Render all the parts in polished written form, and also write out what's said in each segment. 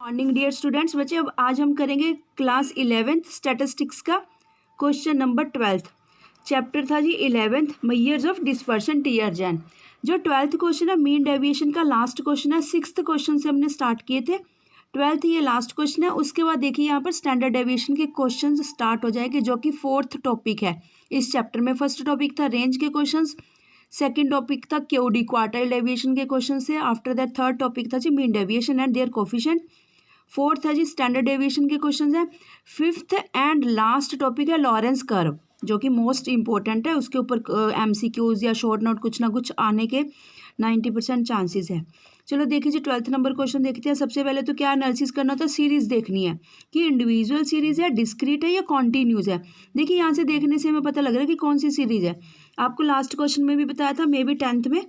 Morning dear students. बच्चे अब आज हम करेंगे क्लास 11th स्टैटिस्टिक्स का क्वेश्चन नंबर 12th। चैप्टर था जी 11th मेजर्स ऑफ डिस्पर्शन टीयरजन। जो 12th क्वेश्चन है मीन डेविएशन का लास्ट क्वेश्चन है। 6th क्वेश्चन से हमने स्टार्ट किए थे, 12th ये लास्ट क्वेश्चन है। उसके बाद देखिए यहाँ पर स्टैंडर्ड डेविएशन के क्वेश्चन स्टार्ट हो जाएंगे जो कि 4th टॉपिक है इस चैप्टर में। फर्स्ट टॉपिक था रेंज के क्वेश्चन, सेकंड टॉपिक था क्यूडी क्वार्टाइल डेविएशन के क्वेश्चन से। आफ्टर दैट थर्ड टॉपिक था जी mean deviation and their coefficient. Fourth है जी स्टैंडर्ड डेविएशन के क्वेश्चन हैं। फिफ्थ एंड लास्ट टॉपिक है लॉरेंस कर्व जो कि मोस्ट इंपॉर्टेंट है। उसके ऊपर एमसीक्यूज या शॉर्ट नोट कुछ ना कुछ आने के 90% चांसेस है। चलो देखिए जी 12th नंबर क्वेश्चन देखते हैं। सबसे पहले तो क्या एनालिसिस करना होता है, सीरीज देखनी है कि इंडिविजुअल सीरीज है, डिस्क्रीट है या कॉन्टिन्यूस है। देखिए यहाँ से देखने से हमें पता लग रहा है कि कौन सी सीरीज है। आपको लास्ट क्वेश्चन में भी बताया था, मे बी 10th में,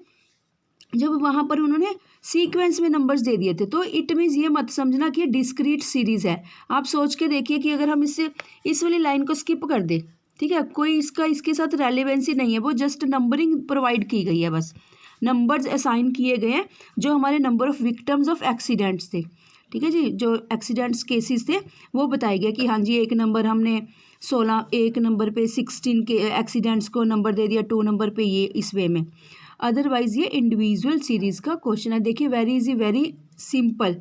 जब वहाँ पर उन्होंने सीक्वेंस में नंबर्स दे दिए थे। तो इट मीन्स ये मत समझना कि ये डिस्क्रीट सीरीज है। आप सोच के देखिए कि अगर हम इससे इस वाली लाइन को स्किप कर दे, ठीक है, कोई इसका इसके साथ रेलेवेंसी नहीं है, वो जस्ट नंबरिंग प्रोवाइड की गई है, बस नंबर्स असाइन किए गए हैं जो हमारे number of victims of accidents थे। ठीक है जी, जो एक्सीडेंट्स केसेस थे वो बताए गए कि हाँ जी एक नंबर हमने 16, एक नंबर पे 16 के एक्सीडेंट्स को नंबर दे दिया, 2 नंबर पे ये इस वे में। अदरवाइज ये इंडिविजुअल सीरीज का क्वेश्चन है। देखिए वेरी इजी, वेरी सिंपल।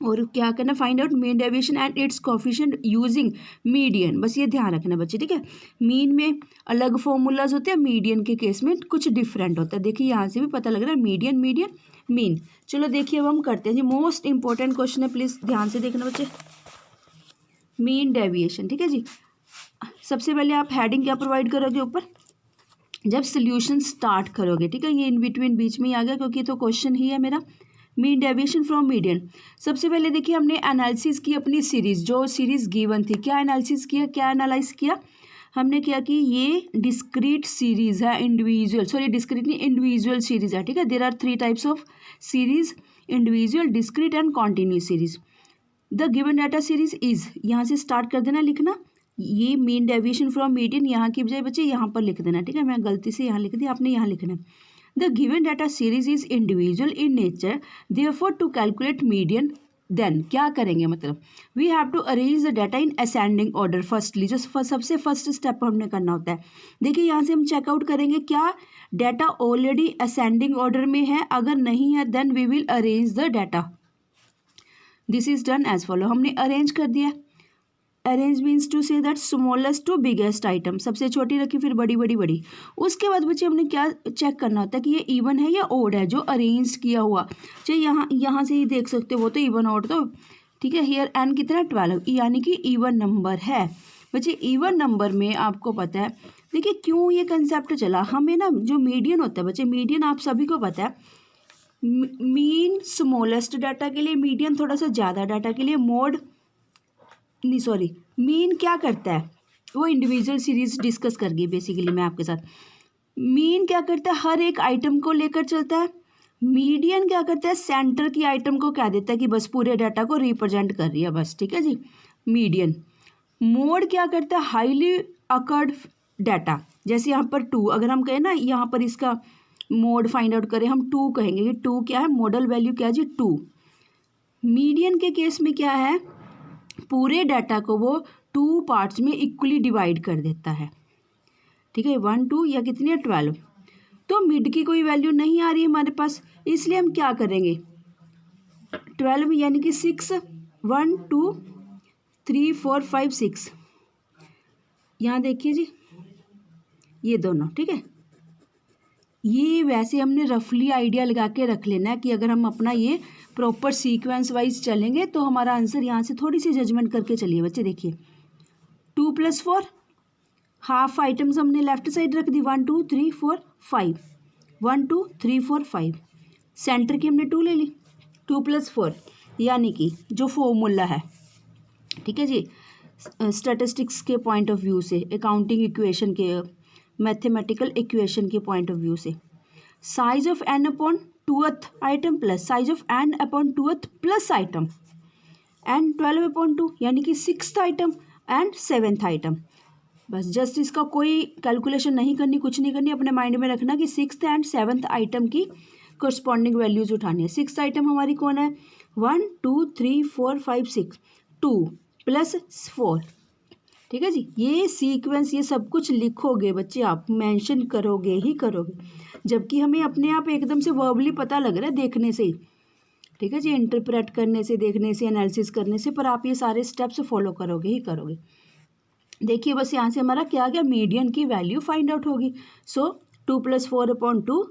और क्या करना, find out mean deviation and it's coefficient using median. बस ये ध्यान रखना बच्चे, ठीक है। मीन में अलग फॉर्मूलाज होते हैं, मीडियन के केस में कुछ डिफरेंट होता है। देखिए यहाँ से भी पता लग रहा है मीडियन मीडियन मीन। चलो देखिए अब हम करते हैं जी, मोस्ट इंपॉर्टेंट क्वेश्चन है, प्लीज ध्यान से देखना बच्चे। मीन डेविएशन, ठीक है जी। सबसे पहले आप हेडिंग क्या प्रोवाइड करोगे ऊपर जब सोल्यूशन स्टार्ट करोगे, ठीक है। ये इन बिटवीन बीच में ही आ गया क्योंकि तो क्वेश्चन ही है मेरा, मीन डेविएशन फ्रॉम मीडियन। सबसे पहले देखिए हमने एनालिसिस की अपनी सीरीज, जो सीरीज गिवन थी। क्या एनालिसिस किया, क्या एनालाइज किया हमने, किया कि ये डिस्क्रीट सीरीज है, इंडिविजुअल, सॉरी डिस्क्रीट नहीं, इंडिविजुअल सीरीज है, ठीक है। There are 3 types of series, individual, discrete and continuous series. The given data series is, यहाँ से स्टार्ट कर देना लिखना। ये मीन डेविएशन फ्रॉम मीडियन यहाँ की बजाय बच्चे यहाँ पर लिख देना, ठीक है। मैं गलती से यहाँ लिख दिया, आपने यहाँ लिखना है। The given data series is individual in nature, therefore to calculate median then क्या करेंगे, मतलब we have to arrange the data in ascending order firstly. जो सबसे फर्स्ट स्टेप हमने करना होता है। देखिए यहाँ से हम चेकआउट करेंगे क्या डाटा ऑलरेडी असेंडिंग ऑर्डर में है, अगर नहीं है then we will arrange the data. This is done as follow, हमने अरेंज कर दिया। अरेंज मीन्स टू से that smallest to biggest item, सबसे छोटी रखी फिर बड़ी बड़ी बड़ी। उसके बाद बच्चे हमने क्या चेक करना होता है कि ये इवन है या ओड है, जो अरेंज किया हुआ। चाहिए यहाँ से ही देख सकते हो, वो तो इवन ओड तो, ठीक है। हियर एन कितना 12, यानी कि इवन नंबर है बच्चे। इवन नंबर में आपको पता है, देखिए क्यों ये कंसेप्ट चला हमें ना, जो मीडियन होता है बच्चे, मीडियन आप सभी को पता है, मीन स्मॉलेस्ट डाटा के लिए, मीडियन थोड़ा सा ज़्यादा डाटा के लिए, मोड नहीं सॉरी मीन क्या करता है, वो इंडिविजुअल सीरीज डिस्कस कर गई बेसिकली मैं आपके साथ। मीन क्या करता है, हर एक आइटम को लेकर चलता है। मीडियन क्या करता है, सेंटर की आइटम को कह देता है कि बस पूरे डाटा को रिप्रेजेंट कर रही है बस, ठीक है जी, मीडियन। मोड क्या करता है, हाईली अकर्ड डाटा, जैसे यहाँ पर 2, अगर हम कहें ना यहाँ पर इसका मोड फाइंड आउट करें, हम 2 कहेंगे कि 2 क्या है, मॉडल वैल्यू क्या है जी 2। मीडियन के केस में क्या है, पूरे डाटा को वो 2 पार्ट्स में इक्वली डिवाइड कर देता है, ठीक है। 1 2 या कितनी है 12। तो मिड की कोई वैल्यू नहीं आ रही है हमारे पास, इसलिए हम क्या करेंगे, 12 यानी कि 6, 1 2 3 4 5 6, यहाँ देखिए जी ये दोनों, ठीक है। ये वैसे हमने रफली आइडिया लगा के रख लेना है कि अगर हम अपना ये प्रॉपर सीक्वेंस वाइज चलेंगे तो हमारा आंसर यहाँ से थोड़ी सी जजमेंट करके चलिए बच्चे। देखिए 2 + 4, हाफ आइटम्स हमने लेफ्ट साइड रख दी, 1 2 3 4 5, 1 2 3 4 5, सेंटर की हमने 2 ले ली, 2 + 4 यानी कि जो फॉर्मूला है, ठीक है जी, स्टैटिस्टिक्स के पॉइंट ऑफ व्यू से, अकाउंटिंग इक्वेशन के, मैथमेटिकल इक्वेशन के पॉइंट ऑफ व्यू से, size of n upon 2th item plus size of n upon 2th plus item, and 12 upon 2 यानी कि 6th item and 7th item. बस just इसका कोई calculation नहीं करनी, कुछ नहीं करनी, अपने माइंड में रखना कि 6th एंड 7th आइटम की कोरस्पॉन्डिंग वैल्यूज उठानी है। 6th आइटम हमारी कौन है, 1 2 3 4 5 6 2 प्लस 4। ठीक है जी, ये सीक्वेंस ये सब कुछ लिखोगे बच्चे, आप मेंशन करोगे ही करोगे, जबकि हमें अपने आप एकदम से वर्बली पता लग रहा है देखने से ही। ठीक है जी, इंटरप्रेट करने से, देखने से, एनालिसिस करने से, पर आप ये सारे स्टेप्स फॉलो करोगे ही करोगे। देखिए बस यहाँ से हमारा क्या आ गया, मीडियन की वैल्यू फाइंड आउट होगी। So 2 + 4/2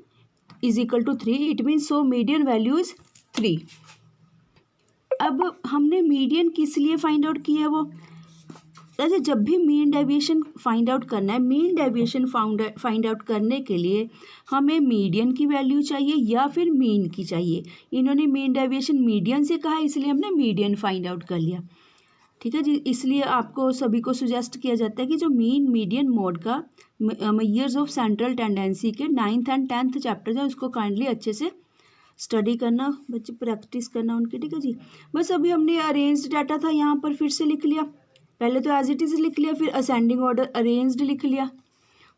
is equal to 3, it means so median value is 3। अब हमने मीडियन किस लिए फाइंड आउट किया है वो, जैसे जब भी मीन डेविएशन फाइंड आउट करना है, मीन डेविएशन फाइंड आउट करने के लिए हमें मीडियन की वैल्यू चाहिए या फिर मीन की चाहिए। इन्होंने मीन डेविएशन मीडियन से कहा, इसलिए हमने मीडियन फाइंड आउट कर लिया। ठीक है जी, इसलिए आपको सभी को सुजेस्ट किया जाता है कि जो मीन मीडियन मोड का मेजर्स ऑफ सेंट्रल टेंडेंसी के 9th and 10th चैप्टर है, उसको काइंडली अच्छे से स्टडी करना बच्चे, प्रैक्टिस करना उनकी। ठीक है जी, बस अभी हमने अरेंज्ड डाटा था यहाँ पर फिर से लिख लिया, पहले तो एज इट इज़ लिख लिया, फिर असेंडिंग ऑर्डर अरेंज्ड लिख लिया।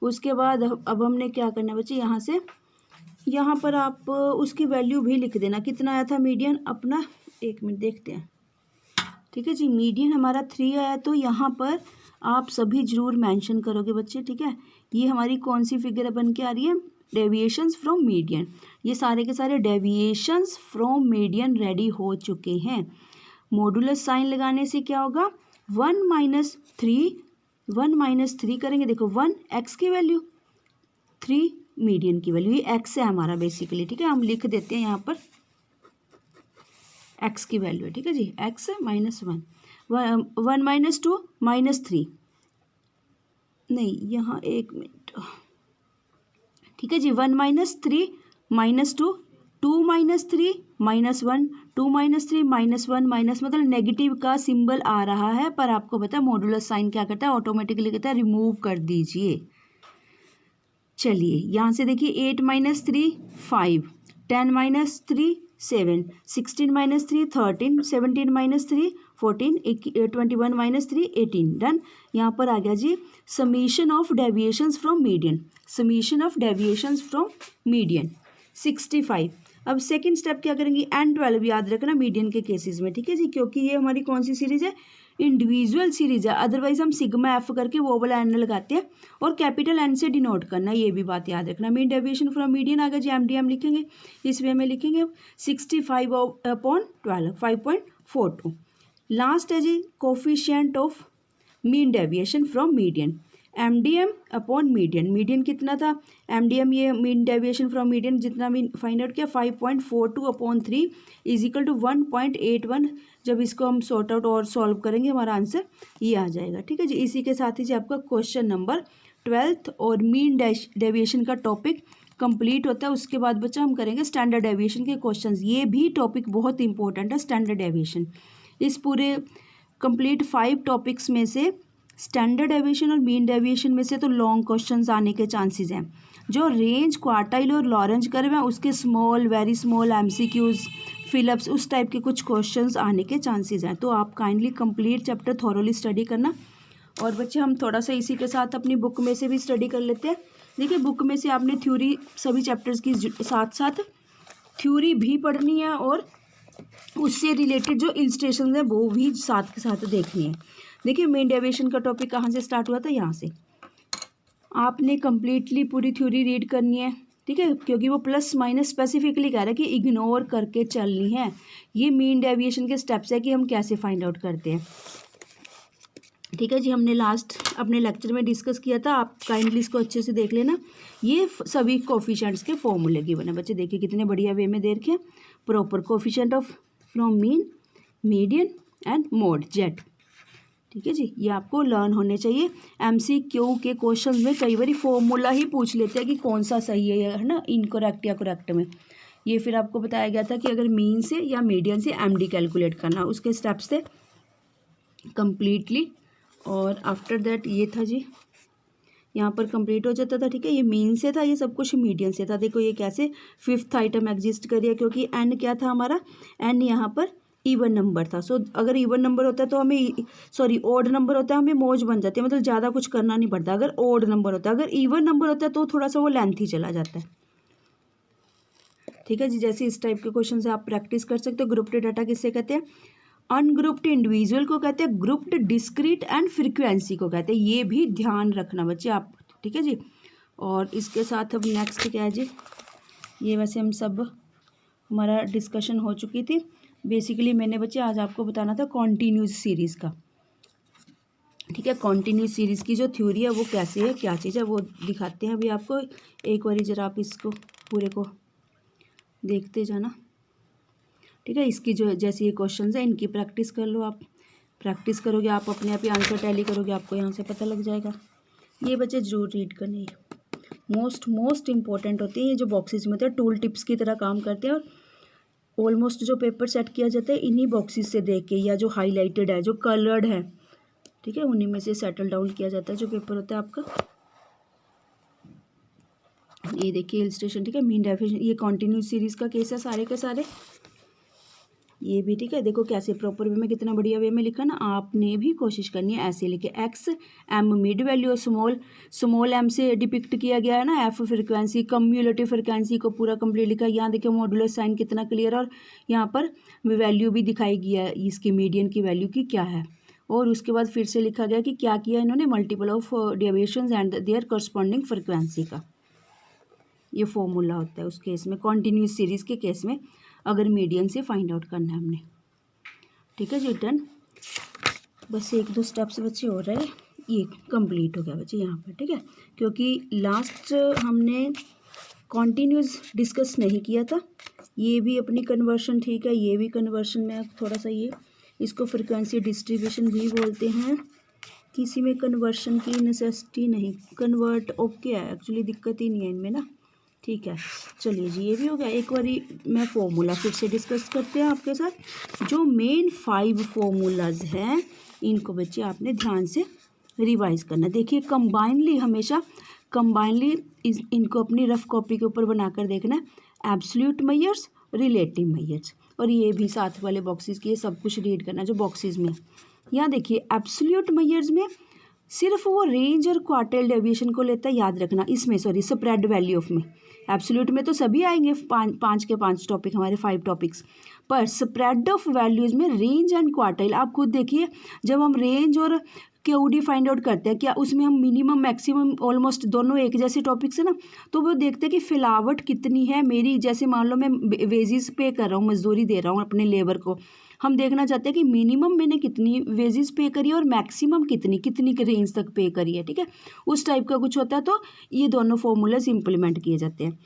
उसके बाद अब हमने क्या करना है बच्चे, यहाँ से यहाँ पर आप उसकी वैल्यू भी लिख देना, कितना आया था मीडियन अपना, 1 मिनट देखते हैं। ठीक है जी, मीडियन हमारा 3 आया, तो यहाँ पर आप सभी जरूर मेंशन करोगे बच्चे। ठीक है, ये हमारी कौन सी फिगर बन के आ रही है, डेविएशंस फ्रॉम मीडियन। ये सारे के सारे डेविएशंस फ्रॉम मीडियन रेडी हो चुके हैं। मॉडुलस साइन लगाने से क्या होगा, 1 - 3 करेंगे, देखो 1 x की वैल्यू, 3 मीडियन की वैल्यू, ये x है हमारा बेसिकली। ठीक है, हम लिख देते हैं यहाँ पर x की वैल्यू है। ठीक है जी, x -1 1 - 2 -3, नहीं यहाँ 1 मिनट। ठीक है जी, 1 - 3 -2 2 - 3 -1 2 - 3 -1 माइनस मतलब नेगेटिव का सिंबल आ रहा है, पर आपको पता है मॉडुलस साइन क्या करता है, ऑटोमेटिकली कहता है रिमूव कर दीजिए। चलिए यहाँ से देखिए, 8 - 3 5, 10 - 3 7, 16 - 3 13, 17 - 3 14, 21 - 3 18। डन। यहाँ पर आ गया जी summation of deviations from median, summation of deviations from median 65। अब सेकंड स्टेप क्या करेंगे, N12 याद रखना मीडियन के केसेस में। ठीक है जी, क्योंकि ये हमारी कौन सी सीरीज है, इंडिविजुअल सीरीज है, अदरवाइज हम सिग्मा एफ करके वो वाला एन लगाते हैं और कैपिटल एन से डिनोट करना, ये भी बात याद रखना। मीन डेविएशन फ्रॉम मीडियन आ गया जी, MDM लिखेंगे, इस वे में लिखेंगे 65/12 5.42। लास्ट है जी coefficient of mean deviation from median, MDM/मीडियन। मीडियन कितना था, MDM ये मीन डेविएशन फ्रॉम मीडियन जितना भी फाइंड आउट किया 5.42/3 इज इक्वल टू 1.81। जब इसको हम सॉर्ट आउट और सॉल्व करेंगे हमारा आंसर ये आ जाएगा। ठीक है जी, इसी के साथ ही जी आपका क्वेश्चन नंबर 12th और मीन डेविएशन का टॉपिक कंप्लीट होता है। उसके बाद बच्चा हम करेंगे स्टैंडर्ड डेविएशन के क्वेश्चंस, ये भी टॉपिक बहुत इंपॉर्टेंट है स्टैंडर्ड डेविएशन। इस पूरे कंप्लीट 5 टॉपिक्स में से स्टैंडर्ड डेविएशन और मीन डेविएशन में से तो लॉन्ग क्वेश्चंस आने के चांसेस हैं। जो रेंज, क्वार्टाइल और लॉरेंज कर्व हैं उसके small, very small MCQs, fill-ups, उस टाइप के कुछ क्वेश्चंस आने के चांसेस हैं। तो आप kindly complete chapter thoroughly study करना। और बच्चे हम थोड़ा सा इसी के साथ अपनी बुक में से भी स्टडी कर लेते हैं। देखिए बुक में से आपने थ्योरी सभी चैप्टर्स की साथ साथ थ्योरी भी पढ़नी है और उससे रिलेटेड जो इलस्ट्रेशन है वो भी साथ के साथ देखनी है। देखिए मेन डेविएशन का टॉपिक कहाँ से स्टार्ट हुआ था, यहाँ से आपने कंप्लीटली पूरी थ्योरी रीड करनी है। ठीक है, क्योंकि वो प्लस माइनस स्पेसिफिकली कह रहा है कि इग्नोर करके चलनी है। ये मीन डेविएशन के स्टेप्स है कि हम कैसे फाइंड आउट करते हैं। ठीक है जी, हमने लास्ट अपने लेक्चर में डिस्कस किया था, आप काइंडली इसको अच्छे से देख लेना। ये सभी कोफिशिएंट्स के फॉर्मूले गिवन है बच्चे, देखिए कितने बढ़िया वे में दे रखे हैं। Proper coefficient of from mean, median and mode Z. ठीक है जी, ये आपको लर्न होने चाहिए। MCQ के क्वेश्चन में कई बार फॉर्मूला ही पूछ लेते हैं कि कौन सा सही है ना, इनकरेक्ट या करेक्ट में। ये फिर आपको बताया गया था कि अगर मीन से या मीडियन से MD कैलकुलेट करना, उसके स्टेप्स थे कम्प्लीटली। और आफ्टर दैट ये था जी, यहाँ पर कंप्लीट हो जाता था। ठीक है, ये मीन से था, ये सब कुछ मीडियन से था। देखो ये कैसे 5th आइटम एग्जिस्ट करिए, क्योंकि N क्या था हमारा, N यहाँ पर इवन नंबर था। सो अगर इवन नंबर होता है तो हमें ओड नंबर होता है हमें मौज बन जाती है, मतलब ज़्यादा कुछ करना नहीं पड़ता। अगर ओड नंबर होता है, अगर इवन नंबर होता है तो थोड़ा सा वो लेंथ ही चला जाता है। ठीक है जी। जैसे इस टाइप के क्वेश्चन से आप प्रैक्टिस कर सकते हो। ग्रुप्ड डाटा किससे कहते हैं? अनग्रुप्ड इंडिविजुअल को कहते हैं, ग्रुप्ड डिस्क्रीट एंड फ्रीक्वेंसी को कहते हैं। ये भी ध्यान रखना बच्चे आप, ठीक है जी। और इसके साथ अब नेक्स्ट क्या है जी, ये वैसे हम सब हमारा डिस्कशन हो चुकी थी। बेसिकली मैंने बच्चे आज आपको बताना था कॉन्टीन्यूस सीरीज़ का, ठीक है। कॉन्टीन्यूस सीरीज़ की जो थ्योरी है वो कैसे है, क्या चीज़ है, वो दिखाते हैं अभी आपको। एक बारी ज़रा आप इसको पूरे को देखते जाना, ठीक है। इसकी जो जैसे ये क्वेश्चंस है इनकी प्रैक्टिस कर लो। आप प्रैक्टिस करोगे आप अपने आप ही आंसर टैली करोगे, आपको यहाँ से पता लग जाएगा। ये बच्चे जरूर रीड करने हैं, मोस्ट इम्पॉर्टेंट होते हैं। ये जो बॉक्सेस में होते हैं टूल टिप्स की तरह काम करते हैं, और ऑलमोस्ट जो पेपर सेट किया जाता है इन्हीं बॉक्सेस से देख के, या जो हाईलाइटेड है, जो कलर्ड है, ठीक है, उन्हीं में से सेटल डाउन किया जाता है जो पेपर होता है आपका। ये देखिए इलस्ट्रेशन, ठीक है। मीन डेफिनेशन, ये कॉन्टिन्यूस सीरीज का केस है सारे के सारे। ये भी ठीक है, देखो कैसे प्रॉपर वे में, कितना बढ़िया वे में लिखा ना। आपने भी कोशिश करनी है ऐसे लिखे, एक्स एम मिड वैल्यू और स्मॉल एम से डिपिक्ट किया गया है ना। एफ फ्रिक्वेंसी, कम्युलेटिव फ्रिक्वेंसी को पूरा कंप्लीट लिखा है। यहाँ देखिए मॉडुलर साइन कितना क्लियर है, और यहाँ पर वैल्यू भी दिखाई गया है इसकी मीडियन की वैल्यू की क्या है। और उसके बाद फिर से लिखा गया कि क्या किया इन्होंने, multiple of deviations and their corresponding frequency का ये फॉर्मूला होता है उस केस में, कॉन्टिन्यूस सीरीज के केस में, अगर मीडियन से फाइंड आउट करना है हमने, ठीक है जी। डन। बस एक दो स्टेप्स बच्चे हो रहे हैं, ये कंप्लीट हो गया बच्चे यहाँ पर, ठीक है। क्योंकि लास्ट हमने कॉन्टिन्यूस डिस्कस नहीं किया था। ये भी अपनी कन्वर्शन, ठीक है, ये भी कन्वर्शन में थोड़ा सा, ये इसको फ्रिक्वेंसी डिस्ट्रीब्यूशन भी बोलते हैं। किसी में कन्वर्शन की नेसेसिटी नहीं, कन्वर्ट ओके है एक्चुअली, दिक्कत ही नहीं है इनमें ना, ठीक है। चलिए जी, ये भी हो गया। एक बारी मैं फॉर्मूला फिर से डिस्कस करते हैं आपके साथ। जो मेन 5 फॉर्मूलाज हैं इनको बच्चे आपने ध्यान से रिवाइज करना। देखिए कंबाइनली, हमेशा कंबाइनली इनको अपनी रफ कॉपी के ऊपर बनाकर देखना है। एब्सोल्यूट मेजर्स, रिलेटिव मेजर्स, और ये भी साथ वाले बॉक्सेस की, ये सब कुछ रीड करना जो बॉक्सेस में। यहाँ देखिए एब्सोल्यूट मेजर्स में सिर्फ वो रेंज और क्वार्टाइल डेविएशन को लेता है, याद रखना। इसमें सॉरी, स्प्रेड वैल्यू ऑफ में, एब्सोल्यूट में तो सभी आएंगे, 5 के 5 टॉपिक, हमारे 5 टॉपिक्स, पर स्प्रेड ऑफ वैल्यूज में रेंज एंड क्वार्टाइल। आप खुद देखिए, जब हम रेंज और क्यूडी फाइंड आउट करते हैं, क्या उसमें हम मिनिमम मैक्सिमम ऑलमोस्ट दोनों एक जैसे टॉपिक्स है ना, तो वो देखते हैं कि फिलावट कितनी है मेरी। जैसे मान लो मैं वेजेस पे कर रहा हूँ, मजदूरी दे रहा हूँ अपने लेबर को, हम देखना चाहते हैं कि मिनिमम मैंने कितनी वेजेस पे करी है और मैक्सिमम कितनी रेंज तक पे करी है, ठीक है। उस टाइप का कुछ होता है, तो ये दोनों फॉर्मूलाज इंप्लीमेंट किए जाते हैं।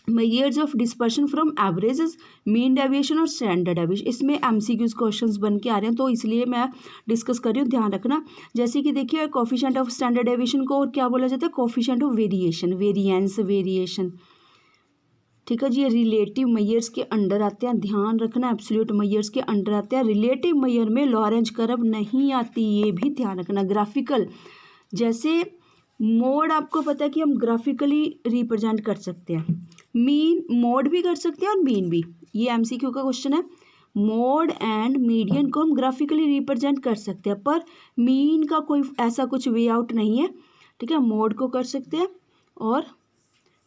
Measures of dispersion from averages, mean deviation और स्टैंडर्ड डेविएशन, इसमें एमसीक्यूज क्वेश्चंस बन के आ रहे हैं, तो इसलिए मैं डिस्कस कर रही हूँ, ध्यान रखना। जैसे कि देखिए कोफिशिएंट ऑफ स्टैंडर्ड डेविएशन को और क्या बोला जाता है, coefficient of variation, variance, variation, ठीक है जी। ये रिलेटिव मेजर्स के अंडर आते हैं, ध्यान रखना। एब्सोल्यूट मेजर्स के अंडर आते हैं। रिलेटिव मेजर में लॉरेंज कर्व नहीं आती, ये भी ध्यान रखना। ग्राफिकल, जैसे मोड आपको पता है कि हम ग्राफिकली रिप्रेजेंट कर सकते हैं, मीन मोड भी कर सकते हैं और मीन भी। ये एमसीक्यू का क्वेश्चन है। मोड एंड मीडियन को हम ग्राफिकली रिप्रेजेंट कर सकते हैं, पर मीन का कोई ऐसा कुछ वे आउट नहीं है, ठीक है। मोड को कर सकते हैं और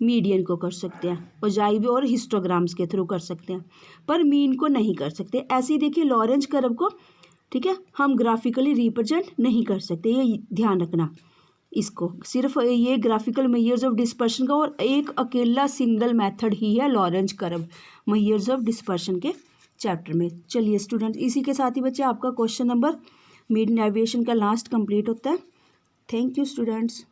मीडियन को कर सकते हैं, और जाइब और हिस्टोग्राम्स के थ्रू कर सकते हैं, पर मीन को नहीं कर सकते। ऐसे ही देखिए लॉरेंज कर्व को, ठीक है, हम ग्राफिकली रिप्रेजेंट नहीं कर सकते, ये ध्यान रखना। इसको सिर्फ ये ग्राफिकल मेजर्स ऑफ डिस्पर्शन का और एक अकेला सिंगल मेथड ही है Lorentz curve measures of dispersion के चैप्टर में। चलिए स्टूडेंट, इसी के साथ ही बच्चे आपका क्वेश्चन नंबर मीन डेविएशन का लास्ट कंप्लीट होता है। Thank you students.